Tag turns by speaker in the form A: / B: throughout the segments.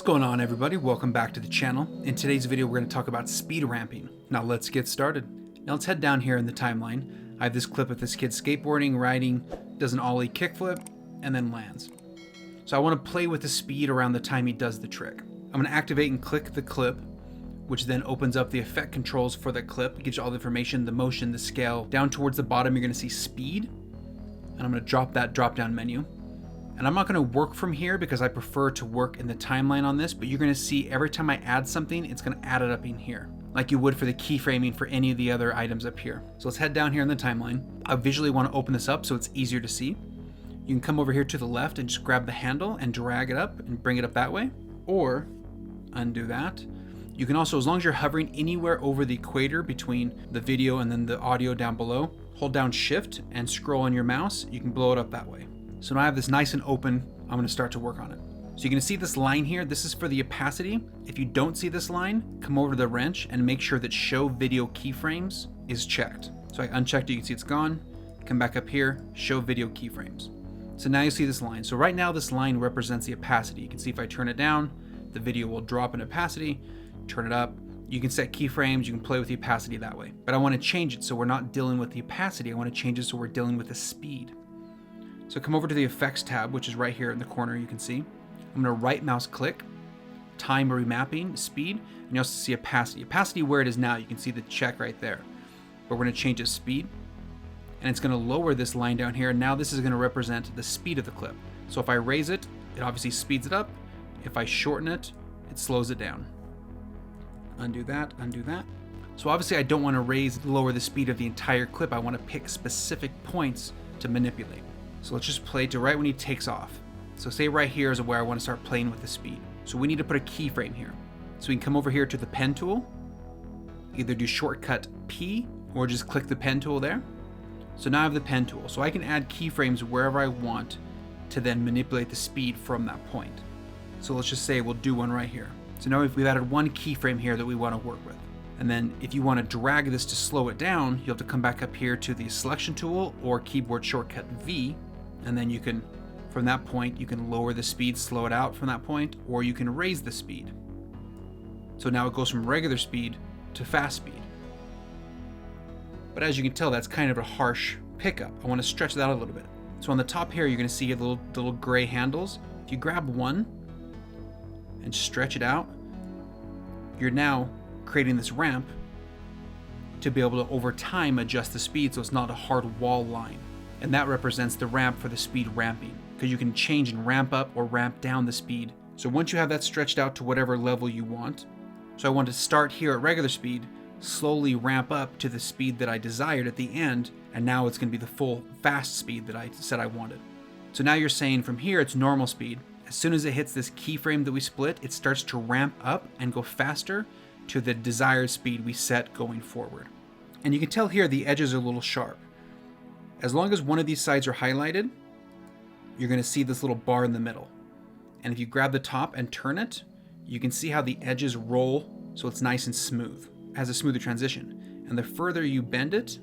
A: going on, everybody? Welcome back to the channel. In today's video we're going to talk about speed ramping. Now let's get started. Now let's head down here in the timeline. I have this clip of this kid skateboarding, riding, does an ollie kickflip, and then lands. So I want to play with the speed around the time he does the trick. I'm going to activate and click the clip, which then opens up the effect controls for the clip. It gives you all the information, the motion, the scale. Down towards the bottom you're going to see speed, and I'm going to drop that drop down menu. And I'm not going to work from here because I prefer to work in the timeline on this, but you're going to see every time I add something, it's going to add it up in here, like you would for the keyframing for any of the other items up here. So let's head down here in the timeline. I visually want to open this up so it's easier to see. You can come over here to the left and just grab the handle and drag it up and bring it up that way, or undo that. You can also, as long as you're hovering anywhere over the equator between the video and then the audio down below, hold down Shift and scroll on your mouse, you can blow it up that way. So now I have this nice and open, I'm going to start to work on it. So you're going to see this line here, this is for the opacity. If you don't see this line, come over to the wrench and make sure that show video keyframes is checked. So I unchecked it, you can see it's gone. Come back up here, show video keyframes. So now you see this line. So right now this line represents the opacity. You can see if I turn it down, the video will drop in opacity. Turn it up. You can set keyframes, you can play with the opacity that way. But I want to change it so we're not dealing with the opacity, I want to change it so we're dealing with the speed. So come over to the effects tab, which is right here in the corner, you can see. I'm going to right mouse click, time remapping, speed, and you also see opacity. Opacity where it is now, you can see the check right there. But we're going to change its speed, and it's going to lower this line down here. Now this is going to represent the speed of the clip. So if I raise it, it obviously speeds it up. If I shorten it, it slows it down. Undo that, undo that. So obviously I don't want to lower the speed of the entire clip. I want to pick specific points to manipulate. So let's just play to right when he takes off. So say right here is where I want to start playing with the speed. So we need to put a keyframe here. So we can come over here to the pen tool, either do shortcut P or just click the pen tool there. So now I have the pen tool. So I can add keyframes wherever I want to then manipulate the speed from that point. So let's just say we'll do one right here. So now we've added one keyframe here that we want to work with. And then if you want to drag this to slow it down, you'll have to come back up here to the selection tool or keyboard shortcut V. And then you can, from that point, you can lower the speed, slow it out from that point, or you can raise the speed. So now it goes from regular speed to fast speed. But as you can tell, that's kind of a harsh pickup. I want to stretch that out a little bit. So on the top here, you're going to see the little gray handles. If you grab one and stretch it out, you're now creating this ramp to be able to over time adjust the speed so it's not a hard wall line. And that represents the ramp for the speed ramping, because you can change and ramp up or ramp down the speed. So once you have that stretched out to whatever level you want, so I want to start here at regular speed, slowly ramp up to the speed that I desired at the end, and now it's going to be the full fast speed that I said I wanted. So now you're saying from here it's normal speed. As soon as it hits this keyframe that we split, it starts to ramp up and go faster to the desired speed we set going forward. And you can tell here the edges are a little sharp. As long as one of these sides are highlighted, you're going to see this little bar in the middle. And if you grab the top and turn it, you can see how the edges roll so it's nice and smooth. It has a smoother transition. And the further you bend it,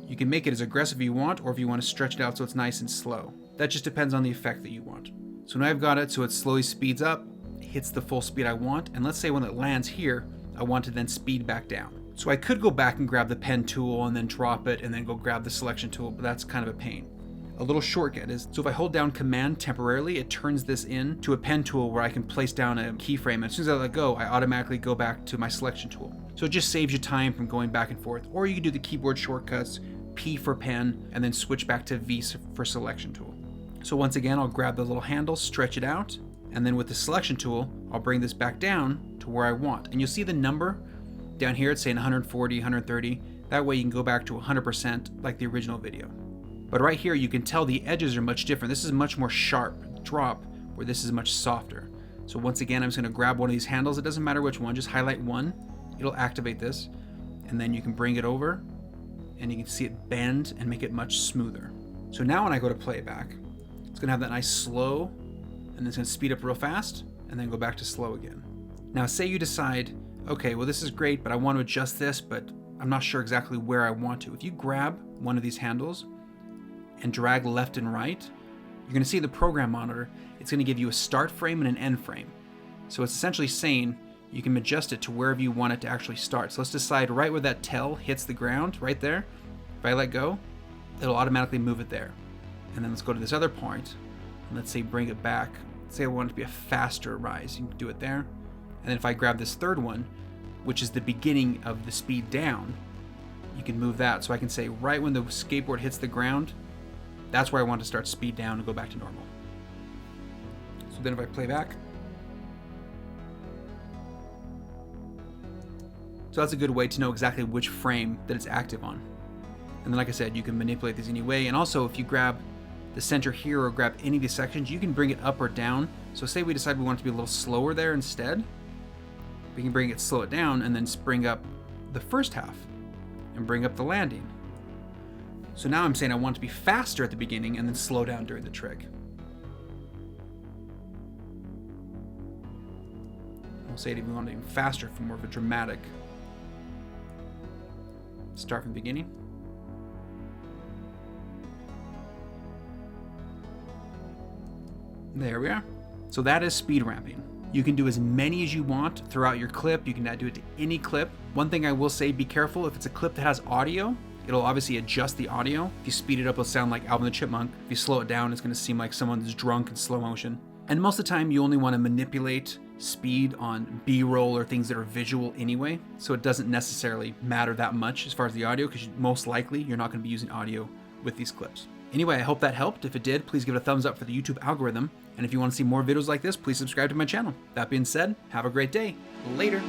A: you can make it as aggressive as you want, or if you want to stretch it out so it's nice and slow. That just depends on the effect that you want. So now I've got it so it slowly speeds up, hits the full speed I want, and let's say when it lands here, I want to then speed back down. So I could go back and grab the pen tool and then drop it and then go grab the selection tool, but that's kind of a pain. A little shortcut is, so if I hold down Command temporarily, it turns this into a pen tool where I can place down a keyframe. And as soon as I let go, I automatically go back to my selection tool. So it just saves you time from going back and forth. Or you can do the keyboard shortcuts, P for pen, and then switch back to V for selection tool. So once again, I'll grab the little handle, stretch it out, and then with the selection tool, I'll bring this back down to where I want. And you'll see the number down here, it's saying 140, 130. That way you can go back to 100% like the original video. But right here, you can tell the edges are much different. This is a much more sharp drop, where this is much softer. So once again, I'm just gonna grab one of these handles. It doesn't matter which one, just highlight one. It'll activate this. And then you can bring it over and you can see it bend and make it much smoother. So now when I go to playback, it's gonna have that nice slow, and it's gonna speed up real fast, and then go back to slow again. Now say you decide, okay, well this is great, but I want to adjust this, but I'm not sure exactly where I want to. If you grab one of these handles and drag left and right, you're going to see the program monitor. It's going to give you a start frame and an end frame. So it's essentially saying you can adjust it to wherever you want it to actually start. So let's decide right where that tail hits the ground, right there. If I let go, it'll automatically move it there. And then let's go to this other point, and let's say bring it back. Let's say I want it to be a faster rise. You can do it there. And then if I grab this third one, which is the beginning of the speed down, you can move that. So I can say right when the skateboard hits the ground, that's where I want to start speed down and go back to normal. So then if I play back, so that's a good way to know exactly which frame that it's active on. And then like I said, you can manipulate these any way. And also if you grab the center here or grab any of these sections, you can bring it up or down. So say we decide we want it to be a little slower there instead. We can bring it, slow it down, and then bring up the first half and bring up the landing. So now I'm saying I want it to be faster at the beginning and then slow down during the trick. We'll say we want it even faster for more of a dramatic start from the beginning. There we are. So that is speed ramping. You can do as many as you want throughout your clip. You can do it to any clip. One thing I will say, be careful. If it's a clip that has audio, it'll obviously adjust the audio. If you speed it up, it'll sound like Alvin the Chipmunk. If you slow it down, it's going to seem like someone's drunk in slow motion. And most of the time, you only want to manipulate speed on B-roll or things that are visual anyway. So it doesn't necessarily matter that much as far as the audio, because most likely you're not going to be using audio with these clips. Anyway, I hope that helped. If it did, please give it a thumbs up for the YouTube algorithm. And if you want to see more videos like this, please subscribe to my channel. That being said, have a great day. Later.